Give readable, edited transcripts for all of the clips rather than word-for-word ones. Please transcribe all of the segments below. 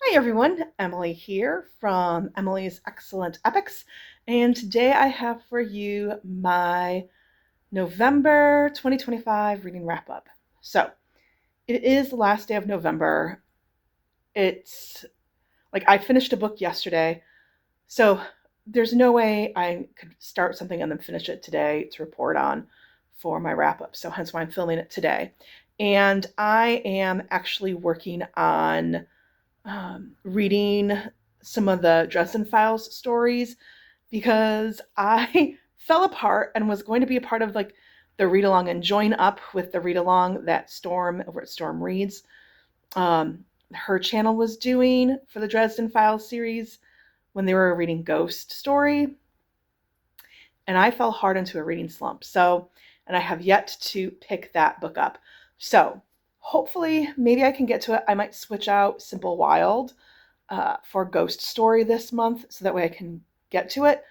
Hi everyone, Emily here from Emily's Excellent Epics, and today I have for you my November 2025 reading wrap up. So, it is the last day of November. It's like I finished a book yesterday, so there's no way I could start something and then finish it today to report on for my wrap up. So, hence why I'm filming it today. And I am actually working on reading some of the Dresden Files stories because I fell apart and was going to be a part of like the read along and join up with the read along that Storm over at Storm Reads, her channel was doing for the Dresden Files series when they were reading Ghost Story. And I fell hard into a reading slump. And I have yet to pick that book up. So hopefully, maybe I can get to it. I might switch out Simple Wild for Ghost Story this month so that way I can get to it,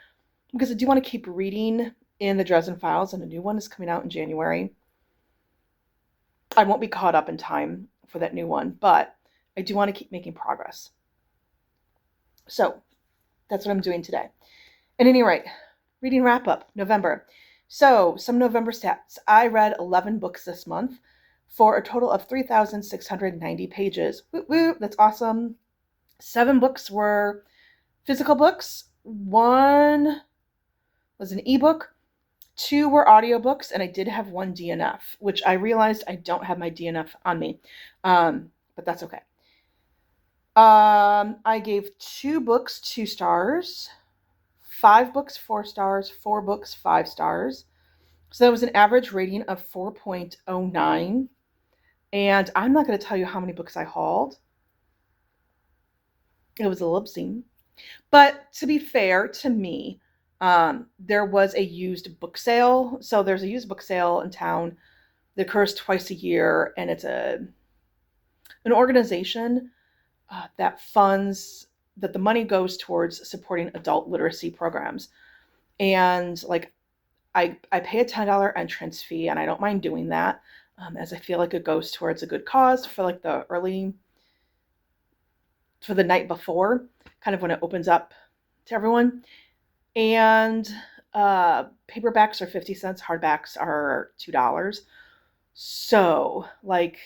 because I do want to keep reading in the Dresden Files, and a new one is coming out in January. I won't be caught up in time for that new one, but I do want to keep making progress. So that's what I'm doing today. At any rate, reading wrap up, November. So some November stats. I read 11 books this month for a total of 3,690 pages. Woo woo, that's awesome. 7 books were physical books. 1 was an ebook. 2 were audiobooks, and I did have 1 DNF, which I realized I don't have my DNF on me, but that's okay. I gave 2 books 2 stars, 5 books 4 stars, 4 books 5 stars. So that was an average rating of 4.09. And I'm not going to tell you how many books I hauled. It was a little obscene. But to be fair to me, there was a used book sale. So there's a used book sale in town that occurs twice a year, and it's an organization that the money goes towards supporting adult literacy programs. And like I pay a $10 entrance fee, and I don't mind doing that, as I feel like it goes towards a good cause for like for the night before, kind of when it opens up to everyone. And paperbacks are 50 cents, hardbacks are $2. So like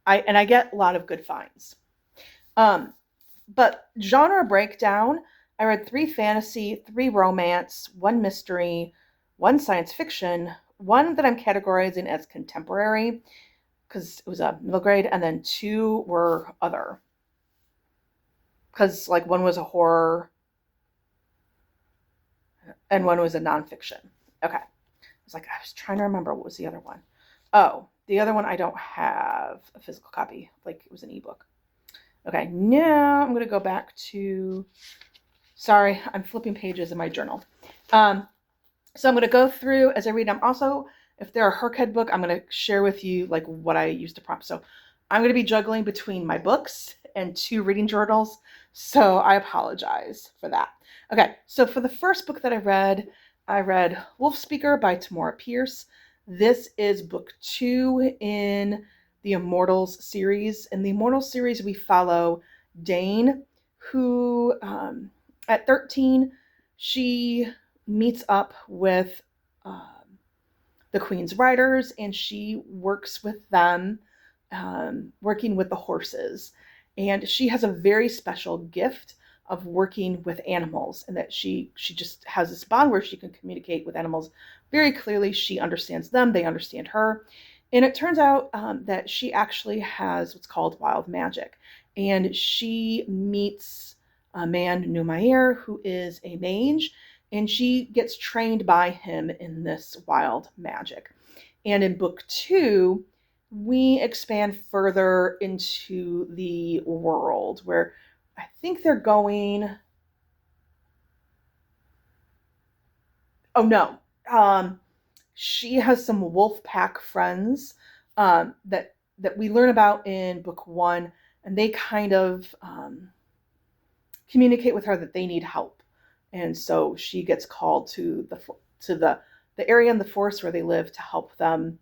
I get a lot of good finds. But genre breakdown, I read 3 fantasy, 3 romance, 1 mystery, 1 science fiction, 1 that I'm categorizing as contemporary because it was a middle grade, and then 2 were other. Because like 1 was a horror and 1 was a nonfiction. Okay. I was trying to remember what was the other one. Oh, the other one I don't have a physical copy. Like it was an ebook. Okay, now I'm going to go back to, sorry, I'm flipping pages in my journal. So I'm going to go through as I read. I'm also, if they're a HRCYED book, I'm going to share with you like what I used to prompt. So I'm going to be juggling between my books and 2 reading journals. So I apologize for that. Okay, so for the first book that I read Wolf Speaker by Tamora Pierce. This is book 2 in the Immortals series. In the Immortals series, we follow Dane, who at 13, she meets up with the Queen's Riders, and she works with them, working with the horses. And she has a very special gift of working with animals, and that she just has this bond where she can communicate with animals very clearly. She understands them, they understand her. And it turns out that she actually has what's called wild magic. And she meets a man, Numair, who is a mage, and she gets trained by him in this wild magic. And in book 2, we expand further into the world where I think they're going. Oh no. She has some wolf pack friends that we learn about in book 1, and they kind of communicate with her that they need help, and so she gets called to the area in the forest where they live to help them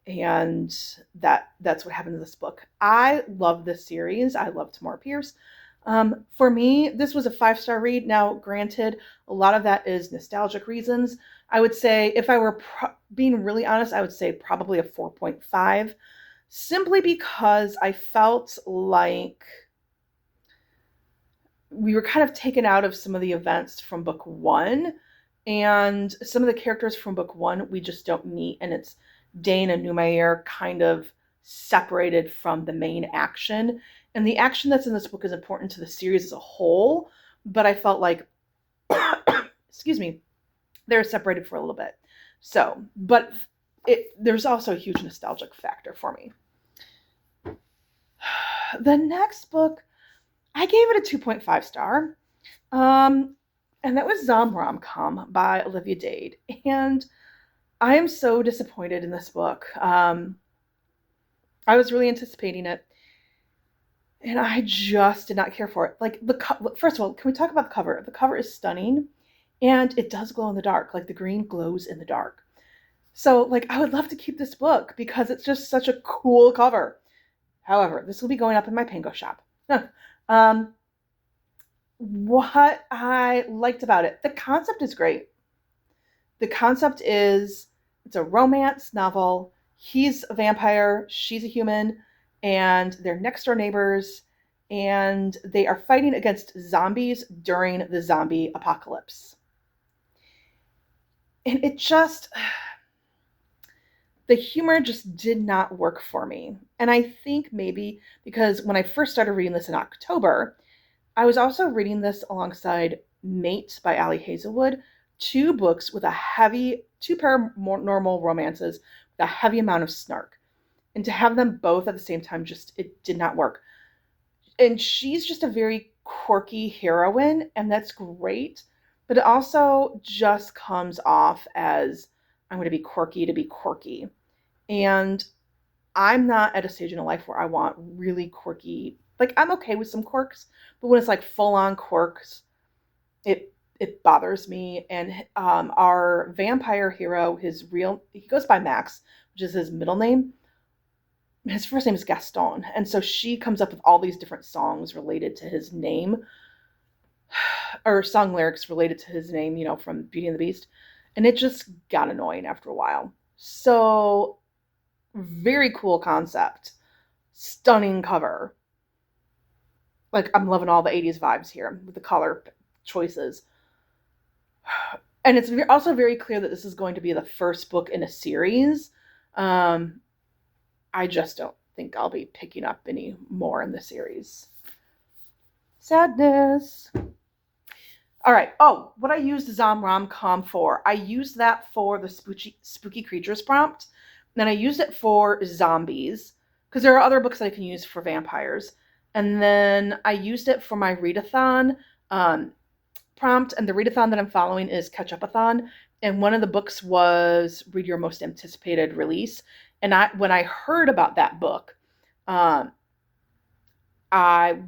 And that's what happened in this book. I love this series. I love Tamora Pierce. For me, this was a 5-star read. Now, granted, a lot of that is nostalgic reasons. I would say, if I were being really honest, I would say probably a 4.5, simply because I felt like we were kind of taken out of some of the events from book one, and some of the characters from book one we just don't meet, and it's Dane and Numair kind of separated from the main action. And the action that's in this book is important to the series as a whole, but I felt like, excuse me, they're separated for a little bit. So, but there's also a huge nostalgic factor for me. The next book, I gave it a 2.5 star. And that was Zom Rom-Com by Olivia Dade. And I am so disappointed in this book. I was really anticipating it, and I just did not care for it. Like, first of all, can we talk about the cover? The cover is stunning, and it does glow in the dark. Like, the green glows in the dark. So, like, I would love to keep this book because it's just such a cool cover. However, this will be going up in my Pango shop. What I liked about it, the concept is great. The concept is, it's a romance novel. He's a vampire, she's a human, and they're next door neighbors, and they are fighting against zombies during the zombie apocalypse. And it just, the humor just did not work for me. And I think maybe because when I first started reading this in October, I was also reading this alongside Mate by Ali Hazelwood, two books with two paranormal romances with a heavy amount of snark. And to have them both at the same time, it did not work. And she's just a very quirky heroine, and that's great. But it also just comes off as, I'm going to be quirky to be quirky. And I'm not at a stage in life where I want really quirky, like, I'm okay with some quirks, but when it's like full-on quirks, it bothers me. And our vampire hero, he goes by Max, which is his middle name. His first name is Gaston. And so she comes up with all these different songs related to his name, or song lyrics related to his name, from Beauty and the Beast. And it just got annoying after a while. So, very cool concept. Stunning cover. Like, I'm loving all the 80s vibes here with the color choices. And it's also very clear that this is going to be the first book in a series. I just don't think I'll be picking up any more in the series. Sadness. All right. Oh, what I used Zom Rom-Com for. I used that for the spooky creatures prompt. And then I used it for zombies, because there are other books that I can use for vampires. And then I used it for my readathon prompt. And the readathon that I'm following is Catch-Up-A-Thon. And one of the books was Read Your Most Anticipated Release. And when I heard about that book, I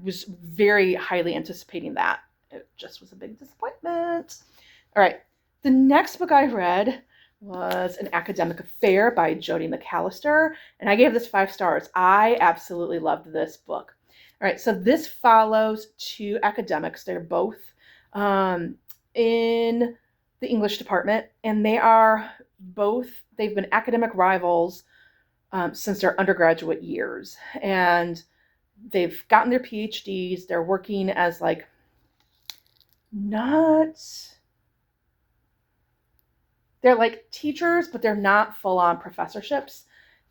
was very highly anticipating that. It just was a big disappointment. All right. The next book I read was An Academic Affair by Jodi McAllister, and I gave this 5 stars. I absolutely loved this book. All right, so this follows two academics. They're both in the English department, and they've been academic rivals since their undergraduate years, and they've gotten their PhDs. They're working as they're like teachers, but they're not full-on professorships.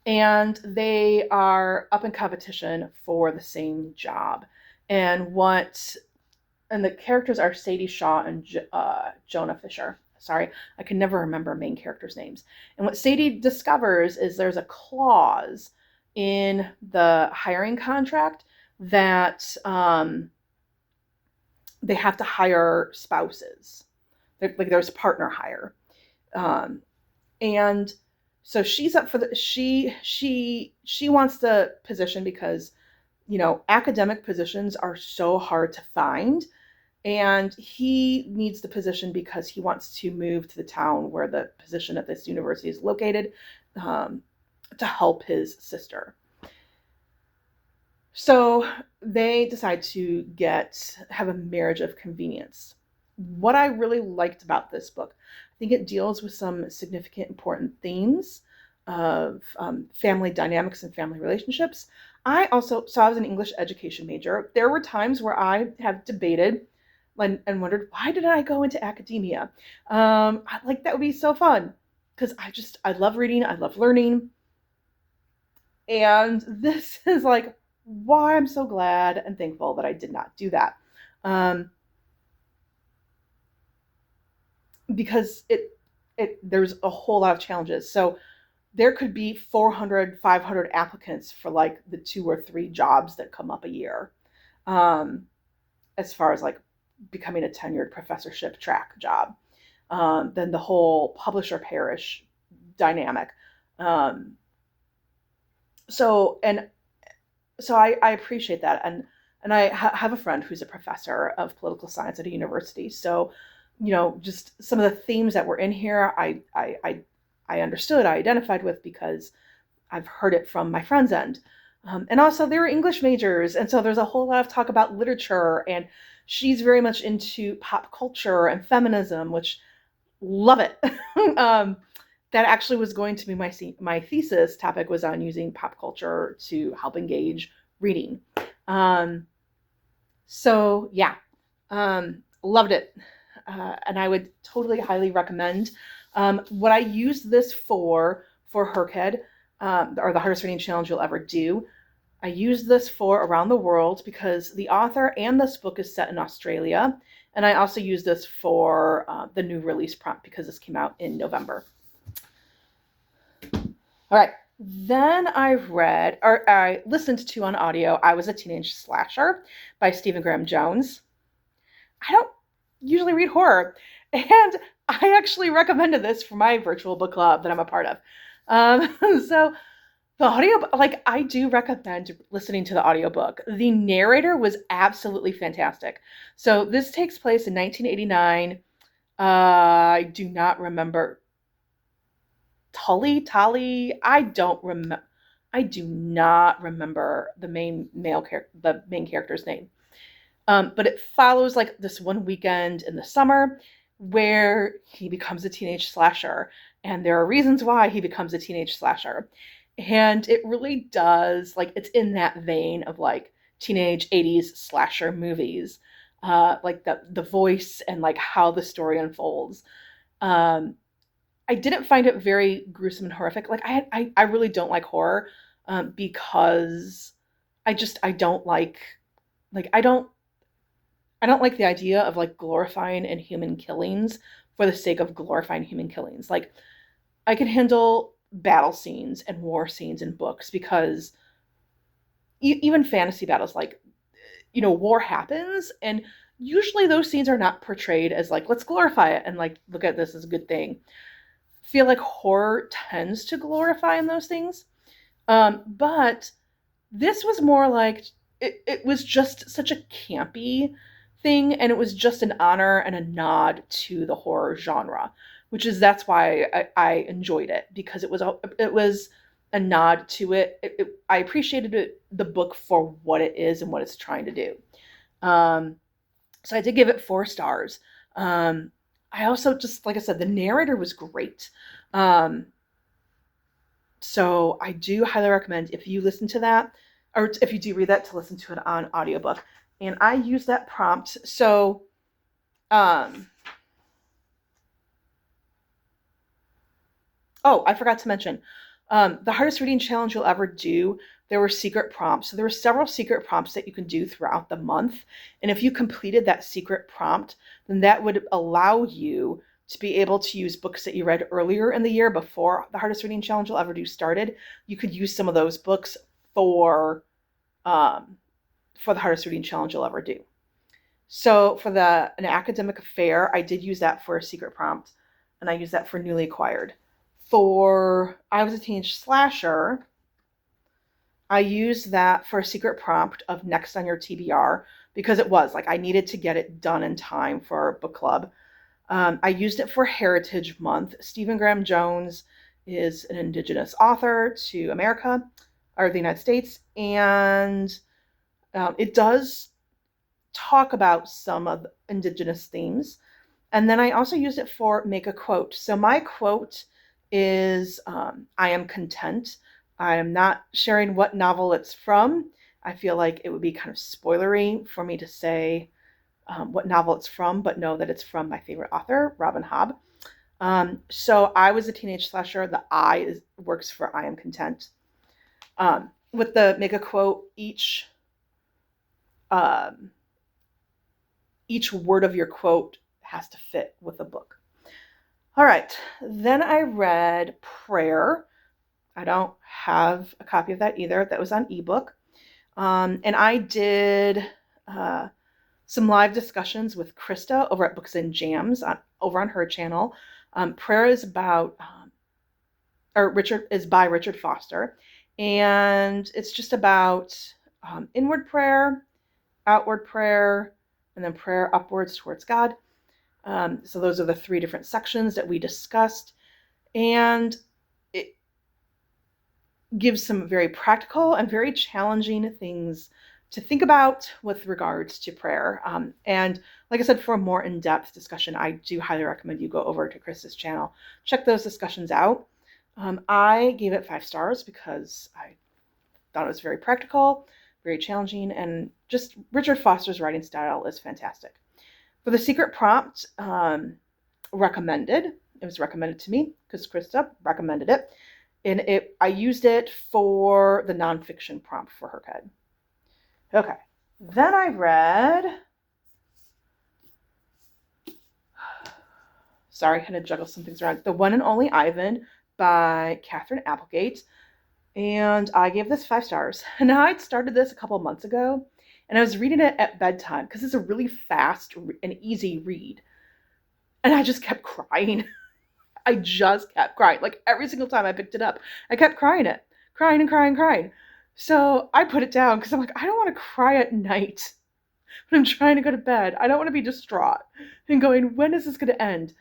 And they are up in competition for the same job. And the characters are Sadie Shaw and Jonah Fisher. Sorry, I can never remember main characters' names. And what Sadie discovers is there's a clause in the hiring contract that they have to hire spouses. There's partner hire. And so she's up for she wants the position because, academic positions are so hard to find. And he needs the position because he wants to move to the town where the position at this university is located. to help his sister. So they decide to have a marriage of convenience. What I really liked about this book, I think it deals with some significant, important themes of family dynamics and family relationships. I was an English education major. There were times where I have debated and wondered, why did I go into academia? Like, that would be so fun, because I love reading, I love learning. And this is like why I'm so glad and thankful that I did not do that. Because there's a whole lot of challenges. So there could be 400, 500 applicants for like the 2 or 3 jobs that come up a year. As far as like becoming a tenured professorship track job. Then the whole publisher parish dynamic. So I appreciate that, and I have a friend who's a professor of political science at a university. So, just some of the themes that were in here, I understood, I identified with, because I've heard it from my friend's end. And also, they were English majors, and so there's a whole lot of talk about literature, and she's very much into pop culture and feminism, which love it. That actually was going to be my thesis topic, was on using pop culture to help engage reading. So yeah, loved it. And I would totally highly recommend. What I used this for HRCYED, or the hardest reading challenge you'll ever do, I used this for around the world because the author and this book is set in Australia. And I also used this for the new release prompt because this came out in November. All right. Then I listened to on audio, I Was a Teenage Slasher by Stephen Graham Jones. I don't usually read horror, and I actually recommended this for my virtual book club that I'm a part of. So the audio, like, I do recommend listening to the audiobook. The narrator was absolutely fantastic. So this takes place in 1989. I do not remember. Tali, I do not remember the main character's name. But it follows like this one weekend in the summer where he becomes a teenage slasher, and there are reasons why he becomes a teenage slasher. And it really does, like, it's in that vein of like teenage 80s slasher movies, like the voice and like how the story unfolds. I didn't find it very gruesome and horrific. Like, I really don't like horror, because I don't like I don't like the idea of like glorifying inhuman killings for the sake of glorifying human killings. Like, I can handle battle scenes and war scenes in books because even fantasy battles, like, war happens, and usually those scenes are not portrayed as like, let's glorify it and like look at this as a good thing. Feel like horror tends to glorify in those things. But this was more like, it was just such a campy thing, and it was just an honor and a nod to the horror genre, that's why I enjoyed it, because it was a nod to it. I appreciated the book for what it is and what it's trying to do. So I did give it 4 stars. I also, just like I said, the narrator was great. So I do highly recommend, if you listen to that, or if you do read that, to listen to it on audiobook. And I use that prompt. So, oh, I forgot to mention, the hardest reading challenge you'll ever do, there were secret prompts. So there were several secret prompts that you can do throughout the month. And if you completed that secret prompt, then that would allow you to be able to use books that you read earlier in the year before the hardest reading challenge you'll ever do started. You could use some of those books for the hardest reading challenge you'll ever do. So for an academic affair, I did use that for a secret prompt, and I used that for newly acquired. For I Was a Teenage Slasher, I used that for a secret prompt of next on your TBR, because it was like I needed to get it done in time for book club. I used it for Heritage Month. Stephen Graham Jones is an indigenous author to America or the United States, and it does talk about some of the indigenous themes. And then I also use it for make a quote. So my quote is I am content. I am not sharing what novel it's from. I feel like it would be kind of spoilery for me to say what novel it's from, but know that it's from my favorite author, Robin Hobb. So I was a teenage slasher. The works for I am content. With the make a quote, each word of your quote has to fit with the book. All right, then I read Prayer. I don't have a copy of that either. That was on ebook. And I did some live discussions with Krista over at Books and Jams over on her channel. Prayer is about, is by Richard Foster. And it's just about inward prayer, outward prayer, and then prayer upwards towards God. So those are the 3 different sections that we discussed. And it gives some very practical and very challenging things to think about with regards to prayer. And like I said, for a more in-depth discussion, I do highly recommend you go over to Krista's channel. Check those discussions out. I gave it 5 stars because I thought it was very practical, very challenging, and just Richard Foster's writing style is fantastic. For the secret prompt, recommended. It was recommended to me because Krista recommended it. And I used it for the nonfiction prompt for HRCYED. Okay. Then I read, sorry, I had to juggle some things around. The One and Only Ivan by Catherine Applegate. And I gave this 5 stars. Now I'd started this a couple of months ago, and I was reading it at bedtime because it's a really fast and easy read. And I just kept crying. I just kept crying. Like every single time I picked it up, I kept crying. So I put it down because I'm like, I don't want to cry at night when I'm trying to go to bed. I don't want to be distraught and going, when is this going to end?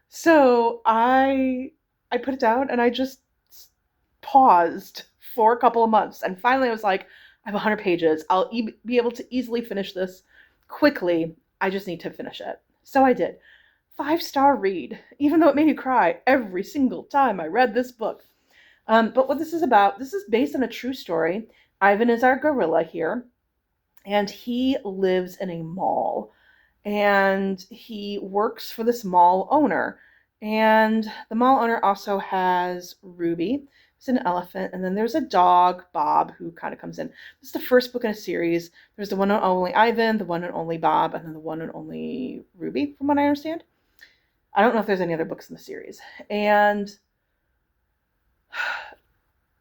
So I put it down and I just paused for a couple of months. And finally I was like, I have 100 pages. I'll be able to easily finish this quickly. I just need to finish it. So I did. 5-star read, even though it made me cry every single time I read this book. But what this is about, this is based on a true story. Ivan is our gorilla here, and he lives in a mall, and he works for this mall owner. And the mall owner also has Ruby, who's an elephant, and then there's a dog, Bob, who kind of comes in. This is the first book in a series. There's the one and only Ivan, the one and only Bob, and then the one and only Ruby, from what I understand. I don't know if there's any other books in the series. And,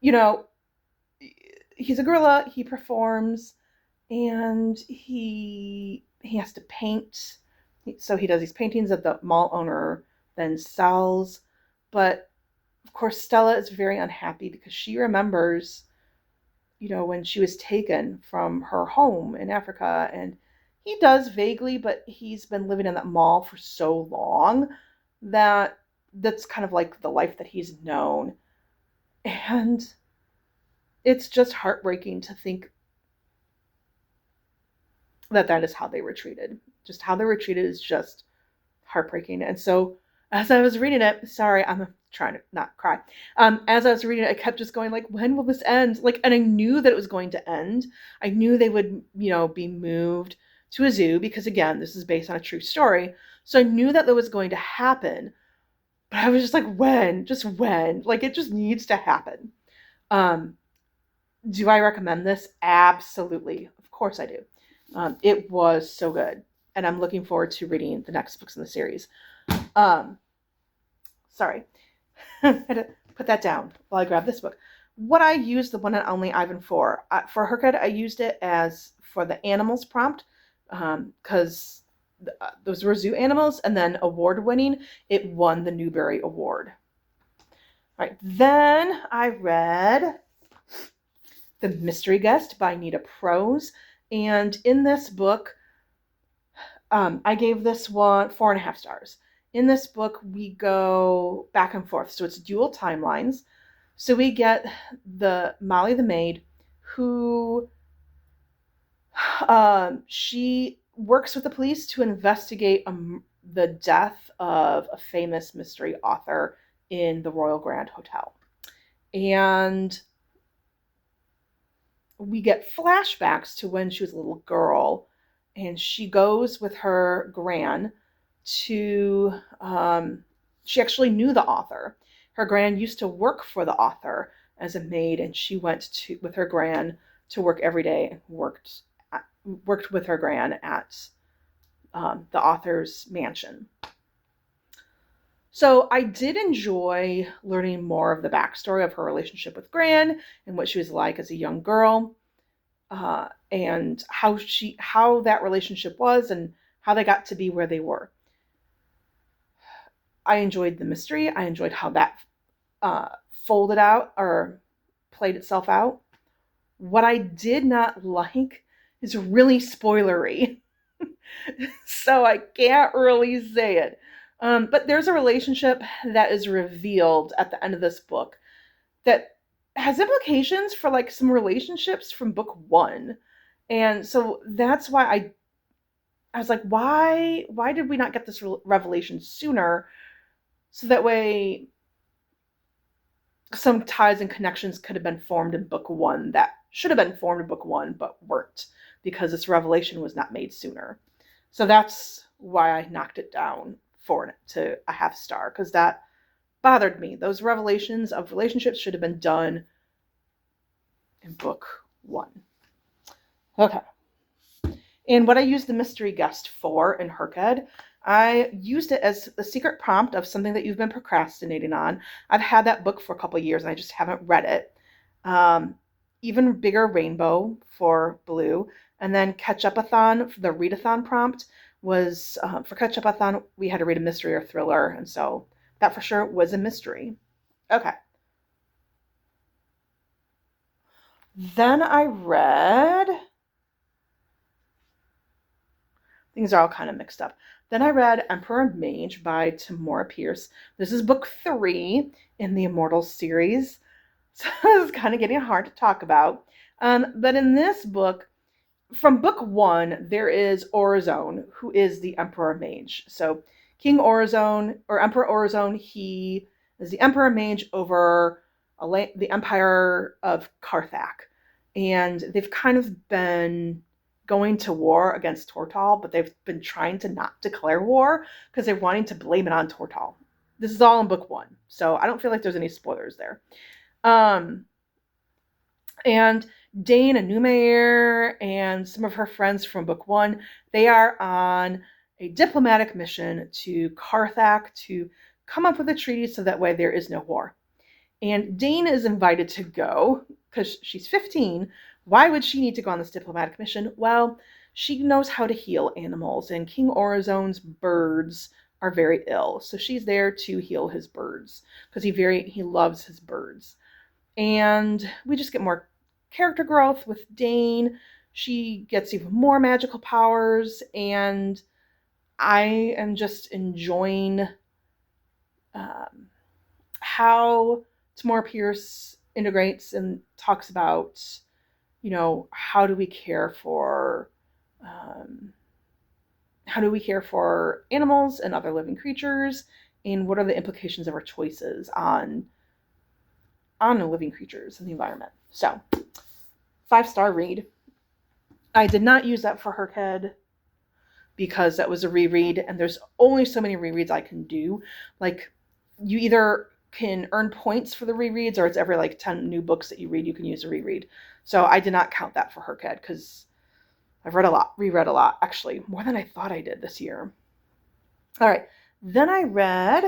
you know, he's a gorilla, he performs, and he has to paint. So he does these paintings that the mall owner then sells. But, of course, Stella is very unhappy because she remembers, you know, when she was taken from her home in Africa. And he does vaguely, but he's been living in that mall for so long that that's kind of like the life that he's known. And it's just heartbreaking to think that that is how they were treated. Just how they were treated is just heartbreaking. And so as I was reading it, sorry, I'm trying to not cry. As I was reading it, I kept just going like, when will this end? Like, and I knew that it was going to end. I knew they would, you know, be moved to a zoo because, again, this is based on a true story. So I knew that was going to happen. But I was just like, when? Just when? Like, it just needs to happen. Do I recommend this? Absolutely. Of course I do. It was so good. And I'm looking forward to reading the next books in the series. Sorry. I had to put that down while I grab this book. What I used the one and only Ivan for HRCYED, I used it as for the animals prompt because those were zoo animals, and then award winning, it won the Newbery Award. All right, then I read The Mystery Guest by Nita Prose, and in this book, I gave this one 4.5 stars. in this book, we go back and forth. So it's dual timelines. So we get the Molly the maid, who she works with the police to investigate the death of a famous mystery author in the Royal Grand Hotel. And we get flashbacks to when she was a little girl, and she goes with her gran to, she actually knew the author. Her gran used to work for the author as a maid, and she went to with her gran to work every day and worked with her gran at the author's mansion. So I did enjoy learning more of the backstory of her relationship with Gran and what she was like as a young girl, and how that relationship was and how they got to be where they were. I enjoyed the mystery. I enjoyed how that folded out or played itself out. What I did not like is really spoilery. So I can't really say it. But there's a relationship that is revealed at the end of this book that has implications for like some relationships from book 1. And so that's why I was like, why did we not get this revelation sooner? So that way some ties and connections could have been formed in book 1 that should have been formed in book 1 but weren't, because this revelation was not made sooner. So that's why I knocked it down to a half star, because that bothered me. Those revelations of relationships should have been done in book 1. Okay. And what I used the mystery guest for in HRCYED, I used it as the secret prompt of something that you've been procrastinating on. I've had that book for a couple of years and I just haven't read it. Even Bigger Rainbow for Blue. And then Catch-Up-A-Thon, the readathon prompt was, for Catch-Up-A-Thon, we had to read a mystery or thriller. And so that for sure was a mystery. Okay. Then I read... Things are all kind of mixed up. Then I read Emperor Mage by Tamora Pierce. This is book 3 in the Immortals series. So it's kind of getting hard to talk about. But in this book, from book 1, there is Orizone, who is the Emperor Mage. So King Orizone, or Emperor Orizone, he is the Emperor Mage over the Empire of Carthak. And they've kind of been going to war against Tortall, but they've been trying to not declare war because they're wanting to blame it on Tortall. This is all in book 1, so I don't feel like there's any spoilers there. And Dane and Numair and some of her friends from book 1, they are on a diplomatic mission to Carthak to come up with a treaty so that way there is no war. And Dane is invited to go because she's 15. Why would she need to go on this diplomatic mission? Well, she knows how to heal animals, and King Orizone's birds are very ill. So she's there to heal his birds because he loves his birds. And we just get more character growth with Dane. She gets even more magical powers, and I am just enjoying how Tamora Pierce integrates and talks about, how do we care for animals and other living creatures, and what are the implications of our choices on the living creatures and the environment. So 5-star read. I did not use that for HRCYED because that was a reread, and there's only so many rereads I can do. Like, you either can earn points for the rereads, or it's every 10 new books that you read, you can use a reread. So I did not count that for HRCYED because I've reread a lot, actually, more than I thought I did this year. All right, then I read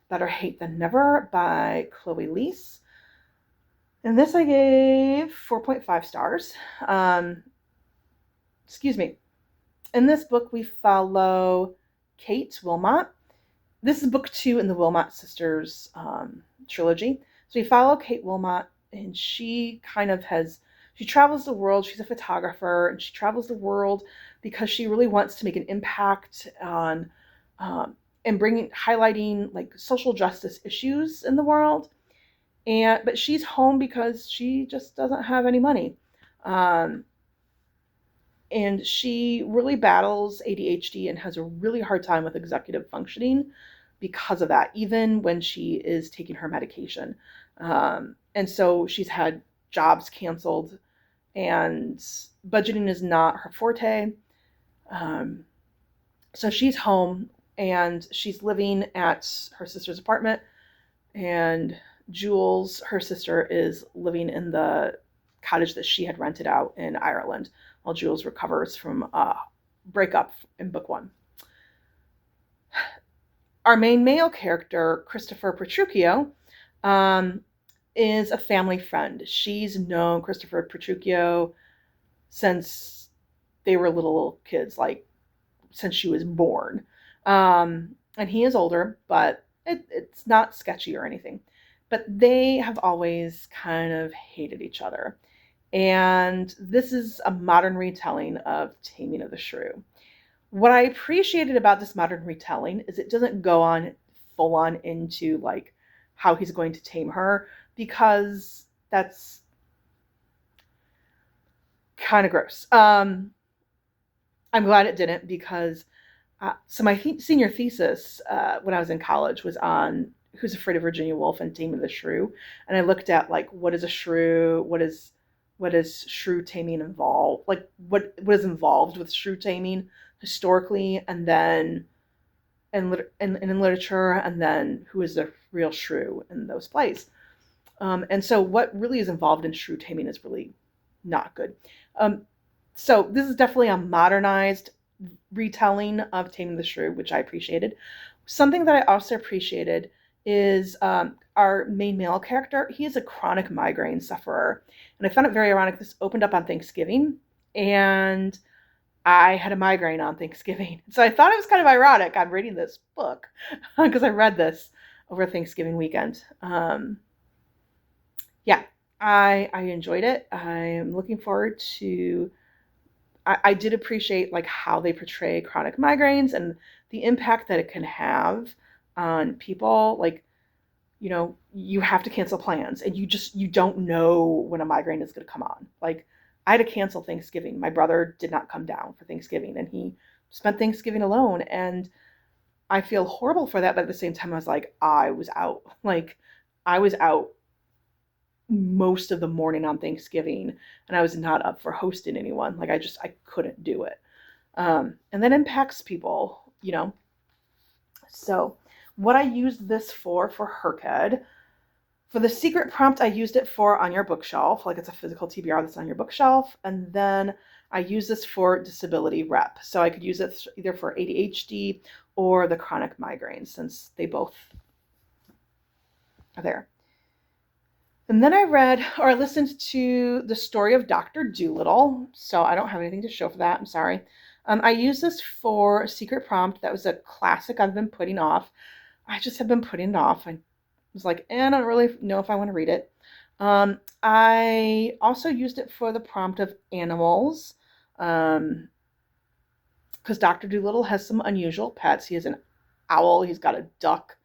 Better Hate Than Never by Chloe Leese. And this I gave 4.5 stars. In this book, we follow Kate Wilmot. This is book 2 in the Wilmot sisters trilogy. So we follow Kate Wilmot, and she travels the world. She's a photographer, and she travels the world because she really wants to make an impact on and highlighting like social justice issues in the world. But she's home because she just doesn't have any money. Um, and she really battles ADHD and has a really hard time with executive functioning because of that, even when she is taking her medication. And so she's had jobs canceled, and budgeting is not her forte. Um, so she's home and she's living at her sister's apartment, and Jules, her sister, is living in the cottage that she had rented out in Ireland while Jules recovers from a breakup in book one. Our main male character, Christopher Petruchio, is a family friend. She's known Christopher Petruchio since they were little kids, like since she was born. And he is older, but it's not sketchy or anything. But they have always kind of hated each other. And this is a modern retelling of Taming of the Shrew. What I appreciated about this modern retelling is it doesn't go on full on into like how he's going to tame her, because that's kind of gross. I'm glad it didn't, because so my senior thesis when I was in college was on Who's Afraid of Virginia Woolf and Taming the Shrew, and I looked at like what is a shrew, what is shrew taming involved, like what is involved with shrew taming historically, and then in literature, and then who is the real shrew in those plays. And so what really is involved in shrew taming is really not good. So this is definitely a modernized retelling of Taming the Shrew, which I appreciated. Something that I also appreciated is our main male character. He is a chronic migraine sufferer. And I found it very ironic. This opened up on Thanksgiving, and I had a migraine on Thanksgiving. So I thought it was kind of ironic. I'm reading this book because I read this over Thanksgiving weekend. Yeah, I enjoyed it. I'm looking forward to. I did appreciate like how they portray chronic migraines and the impact that it can have on people. Like, you have to cancel plans, and you don't know when a migraine is going to come on. Like, I had to cancel Thanksgiving. My brother did not come down for Thanksgiving, and he spent Thanksgiving alone. And I feel horrible for that, but at the same time, I was like, I was out. Like, I was out most of the morning on Thanksgiving, and I was not up for hosting anyone. Like, I couldn't do it. And that impacts people. So what I used this for HRCYED, for the secret prompt, I used it for on your bookshelf, like it's a physical TBR that's on your bookshelf. And then I use this for disability rep. So I could use it either for ADHD or the chronic migraines, since they both are there. And then I listened to the story of Dr. Dolittle. So I don't have anything to show for that. I'm sorry. I used this for a secret prompt. That was a classic I've been putting off. I just have been putting it off. I was like, I don't really know if I want to read it. I also used it for the prompt of animals, because Dr. Dolittle has some unusual pets. He has an owl. He's got a duck.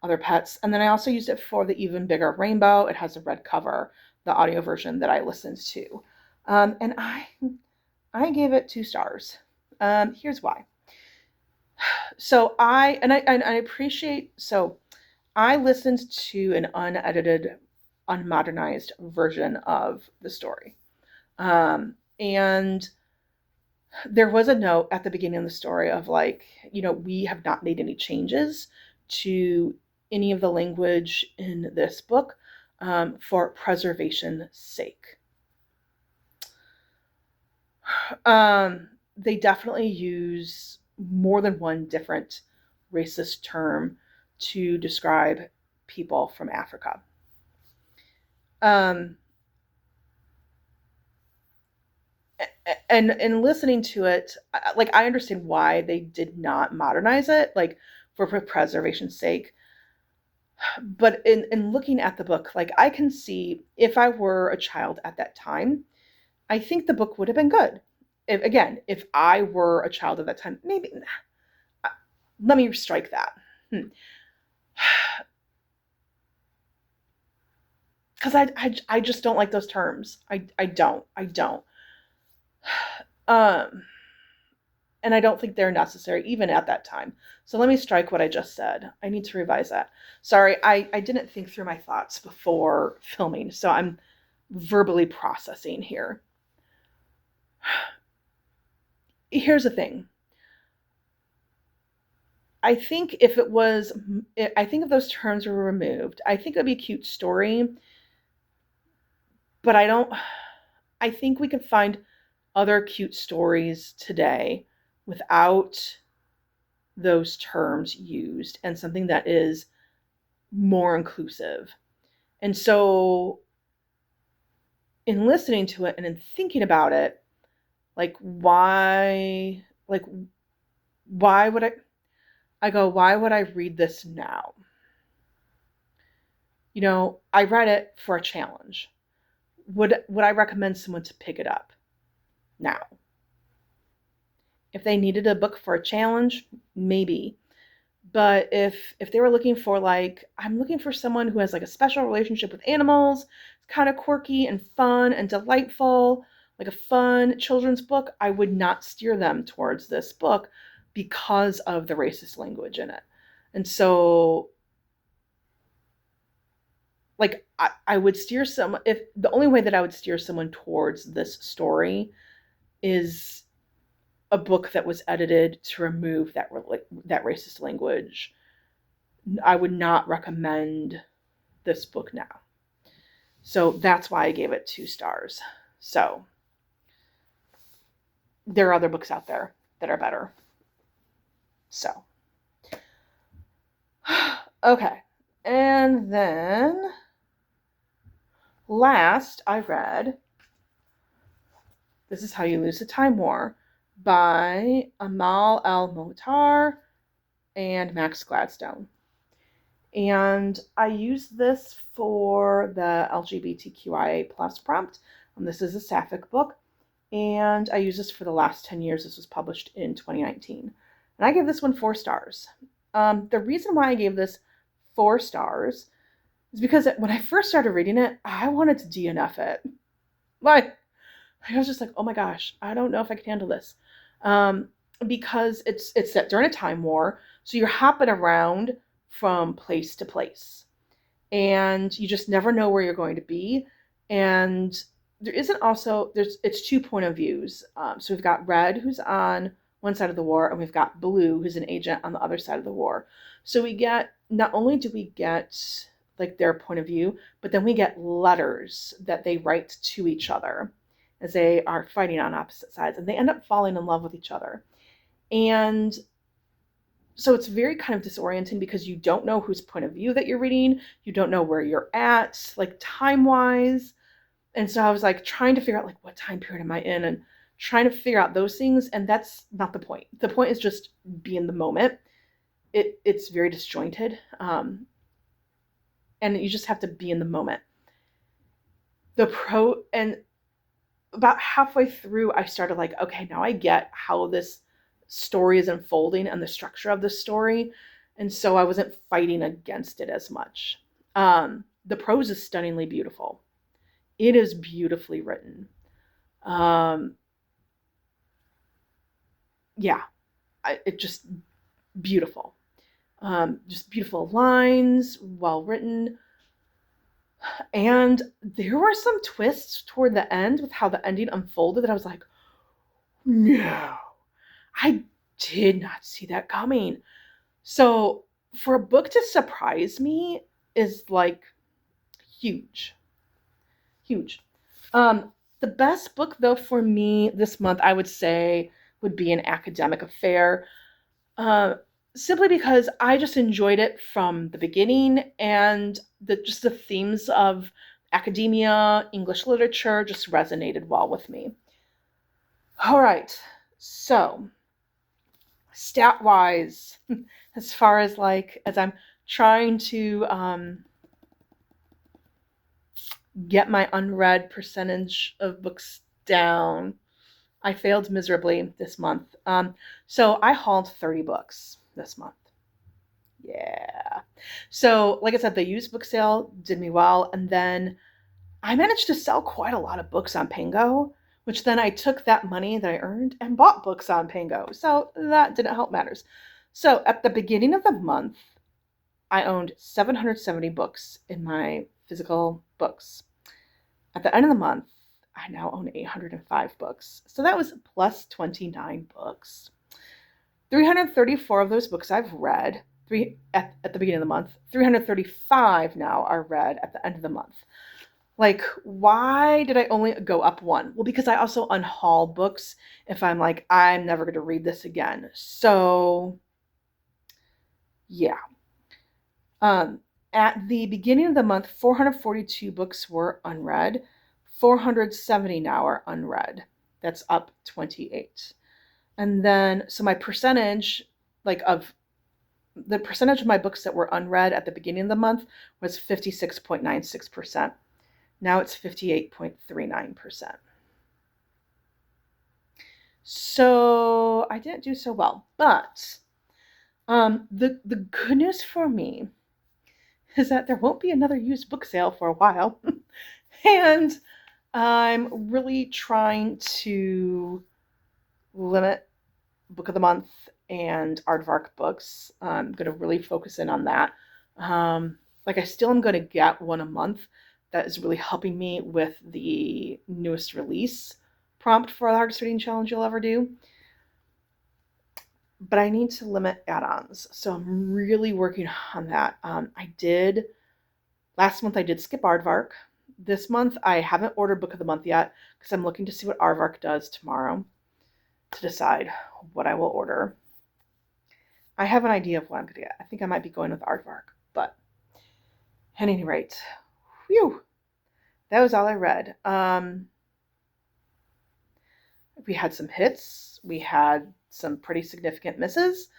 Other pets. And then I also used it for the Even Bigger Rainbow. It has a red cover, the audio version that I listened to. And I gave it 2 stars. Here's why. So I appreciate, so I listened to an unedited, unmodernized version of the story. And there was a note at the beginning of the story of like, we have not made any changes to any of the language in this book for preservation's sake. They definitely use more than one different racist term to describe people from Africa. And listening to it, like, I understand why they did not modernize it, like for preservation's sake. But in looking at the book, like, I can see if I were a child at that time, I think the book would have been good. If I were a child at that time, maybe Let me strike that. Because I just don't like those terms. I don't. Um, and I don't think they're necessary even at that time. So let me strike what I just said. I need to revise that. Sorry, I didn't think through my thoughts before filming, so I'm verbally processing here. Here's the thing. I think if those terms were removed, I think it would be a cute story, but I think we can find other cute stories today without those terms used and something that is more inclusive. And so in listening to it and in thinking about it, like why would why would I read this now? I read it for a challenge. Would I recommend someone to pick it up now? If they needed a book for a challenge, maybe. But if they were looking for I'm looking for someone who has a special relationship with animals, kind of quirky and fun and delightful, like a fun children's book, I would not steer them towards this book because of the racist language in it. And so I would steer someone, if the only way that I would steer someone towards this story is a book that was edited to remove that racist language. I would not recommend this book now. So that's why I gave it 2 stars. So there are other books out there that are better. So, okay. And then last I read This Is How You Lose the Time War by Amal El-Mohtar and Max Gladstone. And I used this for the LGBTQIA plus prompt. This is a sapphic book, and I used this for the last 10 years. This was published in 2019. And I gave this one 4 stars. The reason why I gave this 4 stars is because when I first started reading it, I wanted to DNF it. I was just like, oh my gosh, I don't know if I can handle this. Because it's set during a time war, so you're hopping around from place to place, and you just never know where you're going to be. And it's 2 point of views. So we've got Red, who's on one side of the war, and we've got Blue, who's an agent on the other side of the war. So not only do we get their point of view, but then we get letters that they write to each other as they are fighting on opposite sides, and they end up falling in love with each other. And so it's very kind of disorienting because you don't know whose point of view that you're reading. You don't know where you're at, time-wise. And so I was trying to figure out what time period am I in, and trying to figure out those things. And that's not the point. The point is just be in the moment. It's very disjointed. And you just have to be in the moment. And about halfway through, I started okay, now I get how this story is unfolding and the structure of the story. And so I wasn't fighting against it as much. The prose is stunningly beautiful. It is beautifully written. It just beautiful. Just beautiful lines, well written. And there were some twists toward the end with how the ending unfolded that I was like, no, I did not see that coming. So for a book to surprise me is huge. The best book though for me this month, I would say, would be An Academic Affair. Simply because I just enjoyed it from the beginning, and the themes of academia, English literature just resonated well with me. All right, so stat-wise, as far as as I'm trying to get my unread percentage of books down, I failed miserably this month. So I hauled 30 books. this month. Yeah. So, like I said, the used book sale did me well. And then I managed to sell quite a lot of books on Pango, which then I took that money that I earned and bought books on Pango. So that didn't help matters. So at the beginning of the month, I owned 770 books in my physical books. At the end of the month, I now own 805 books. So that was plus 29 books. 334 of those books I've read at the beginning of the month. 335 now are read at the end of the month. Like, why did I only go up one? Well, because I also unhaul books if I'm like, I'm never going to read this again. So, yeah. At the beginning of the month, 442 books were unread. 470 now are unread. That's up 28. And then, so my percentage, of the percentage of my books that were unread at the beginning of the month was 56.96%. Now it's 58.39%. So I didn't do so well. But the good news for me is that there won't be another used book sale for a while. And I'm really trying to limit book of the month and aardvark books. I'm going to really focus in on that. I still am going to get one a month. That is really helping me with the newest release prompt for the hardest reading challenge you'll ever do. But I need to limit add-ons. So I'm really working on that. Last month I did skip aardvark. This month I haven't ordered book of the month yet because I'm looking to see what aardvark does tomorrow to decide what I will order. I have an idea of what I'm going to get. I think I might be going with aardvark. But at any rate, whew, that was all I read. We had some hits. We had some pretty significant misses.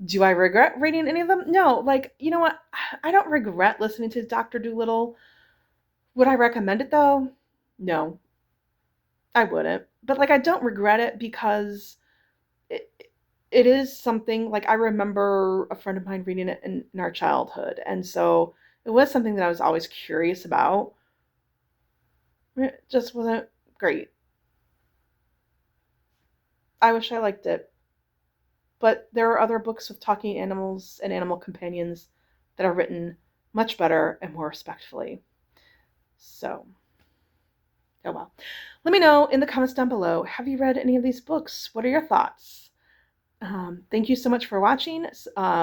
Do I regret reading any of them? No. You know what? I don't regret listening to Dr. Dolittle. Would I recommend it, though? No. I wouldn't. But, I don't regret it because it is something, I remember a friend of mine reading it in our childhood. And so it was something that I was always curious about. It just wasn't great. I wish I liked it. But there are other books with talking animals and animal companions that are written much better and more respectfully. So, oh well. Let me know in the comments down below, have you read any of these books? What are your thoughts? Thank you so much for watching.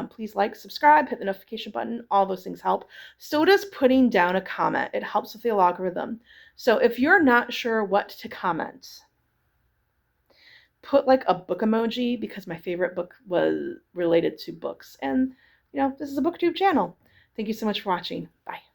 Please like, subscribe, hit the notification button. All those things help. So does putting down a comment. It helps with the algorithm. So if you're not sure what to comment, put a book emoji because my favorite book was related to books. And, this is a BookTube channel. Thank you so much for watching. Bye.